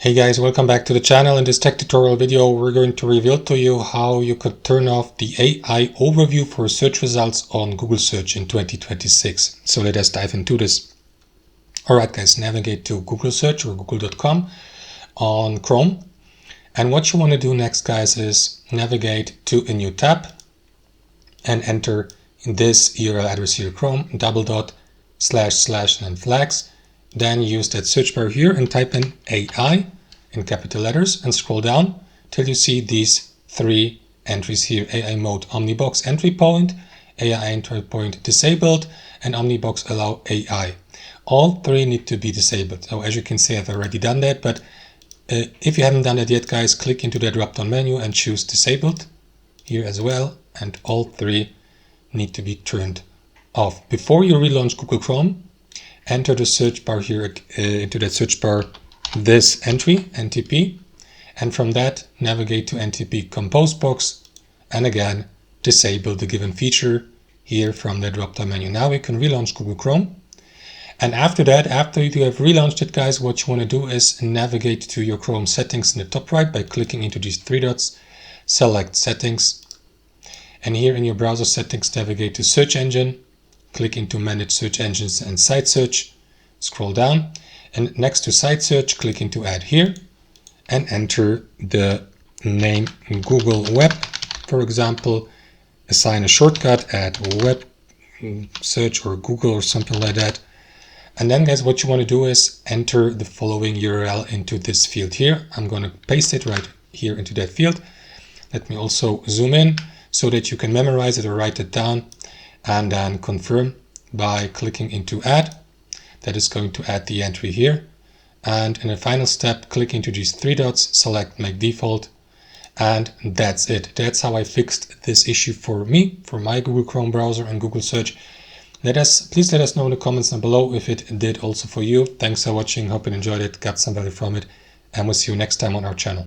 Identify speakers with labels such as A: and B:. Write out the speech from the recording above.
A: Hey guys, welcome back to the channel. In this tech tutorial video, we're going to reveal to you how you could turn off the AI overview for search results on Google Search in 2026. So let us dive into this. Alright guys, navigate to Google Search or google.com on Chrome. And what you want to do next guys is navigate to a new tab and enter in this URL address here, Chrome, // and then flags. Then use that search bar here and type in AI in capital letters and scroll down till you see these three entries here: AI mode Omnibox entry point, AI entry point disabled, and Omnibox allow AI. All three need to be disabled. So as you can see, I've already done that, but if you haven't done that yet guys, click into the drop down menu and choose disabled here as well, and all three need to be turned off. Before you relaunch Google Chrome, enter the search bar here, into that search bar, this entry, NTP, and from that navigate to NTP Compose box, and again disable the given feature here from the drop down menu. Now we can relaunch Google Chrome. And after that, after you have relaunched it guys, what you want to do is navigate to your Chrome settings in the top right by clicking into these three dots, select settings, and here in your browser settings navigate to search engine, click into manage search engines and site search, scroll down, and next to site search click into add here and enter the name Google Web, for example. Assign a shortcut, add web search or Google or something like that. And then guys, what you want to do is enter the following URL into this field here. I'm going to paste it right here into that field. Let me also zoom in so that you can memorize it or write it down, and then confirm by clicking into add. That is going to add the entry here. And in the final step, click into these three dots, select make default, and that's it. That's how I fixed this issue for me, for my Google Chrome browser and Google Search. Please let us know in the comments down below if it did also for you. Thanks for watching, hope you enjoyed it, got some value from it, and we'll see you next time on our channel.